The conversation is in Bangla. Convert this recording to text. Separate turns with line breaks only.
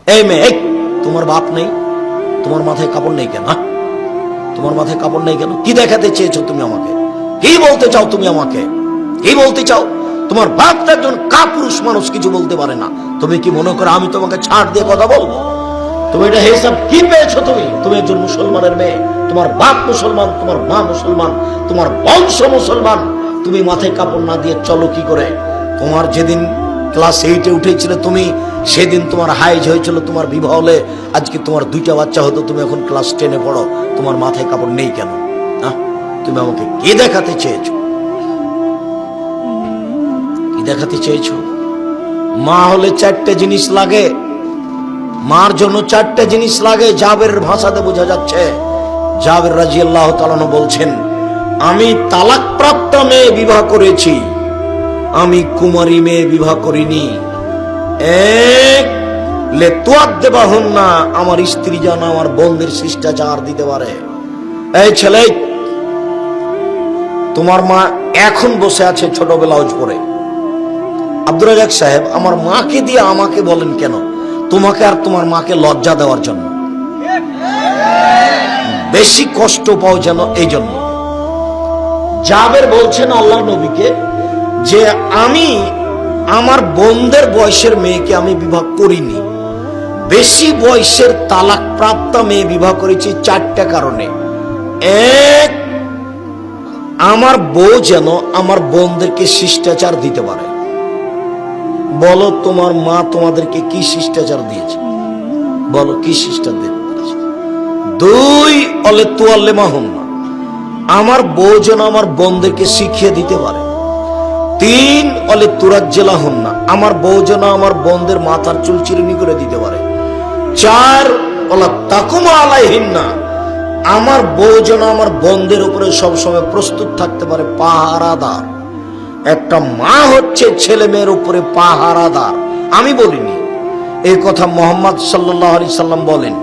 এই মেয়ে, তোমার বাপ নেই? তোমার মাথায় কাপড় নেই কেন? তোমার মাথায় কাপড় নেই কেন? কি দেখাতে চেয়েছো তুমি আমাকে? কি বলতে চাও তুমি আমাকে? কি বলতে চাও? তোমার বাপ তো একজন কাপুরুষ মানুষ, কিছু বলতে পারে না। তুমি কি মনে করো আমি তোমাকে ছাড় দিয়ে কথা বলবো? তুমি এটা হিসাব কি পেয়েছো? তুমি একজন মুসলমানের মেয়ে, তোমার বাপ মুসলমান, তোমার মা মুসলমান, তোমার বংশ মুসলমান, তুমি মাথায় কাপড় না দিয়ে চলো কি করে? তোমার যেদিন ক্লাস 8-এ উঠেছিল তুমি, সেদিন তোমার হাইজ হয়েছিল, তোমার বিবাহ হলে আজকে তোমার 2টা বাচ্চা হতো, তুমি এখন ক্লাস 10-এ পড়ো, তোমার মাথায় কাপড় নেই কেন? তুমি আমাকে কি দেখাতে চেয়েছো? কি দেখাতে চেয়েছো? মা হলে 4টে জিনিস লাগে, মার জন্য 4টে জিনিস লাগে। জাবেরের ভাষাতে বোঝা যাচ্ছে, জাবের রাদিয়াল্লাহু তাআলা বলছেন, আমি তালাক প্রাপ্ত মেয়ে বিবাহ করেছি, আমি কুমারী মেয়ে বিবাহ করিনি। এক, লেতুয়াদ্দেবাহুন্না, আমার স্ত্রী যেন আমার বোনদের শিষ্টাচার দিতে পারে। এই ছেলে, তোমার মা এখন বসে আছে ছোট ব্লাউজ পরে। আব্দুর রাজাক সাহেব, আমার মাকে দিয়ে আমাকে বলেন কেন? তোমাকে আর তোমার মাকে লজ্জা দেওয়ার জন্য, বেশি কষ্ট পাও যেন, এই জন্য। জাবের বলছেন আল্লাহ নবীকে যে আমি আমার বোনদের বয়সের মেয়েকে আমি বিবাহ করিনি, বেশি বয়সের তালাক প্রাপ্ত মেয়ে বিবাহ করেছি 4টা কারণে। এক, আমার বউ যেন আমার বোনদেরকে শিষ্টাচার দিতে পারে। বলো তোমার মা তোমাদেরকে কি শিষ্টাচার দিয়েছে? বলো কি শিষ্টাচার দিয়েছে? 2, অলে তুয়াল্লে মাহুন্না, আমার বউ যেন আমার বোনদেরকে শিখিয়ে দিতে পারে। 3, অলে তুরাজ্জেলা হন্না, আমার বউ যেন আমার বোনদের মাথার চুল চিরুনি করে দিতে পারে। 4, অলা তাকুমা আলাইহিন্না, আমার বউ যেন আমার বোনদের উপরে সবসময় প্রস্তুত থাকতে পারে, পাহারাদার। একটা মা হচ্ছে ছেলে মেয়ের উপরে পাহারাদার। আমি বলিনি, এই কথা মুহাম্মদ সাল্লাল্লাহু আলাইহি সাল্লাম বলেন।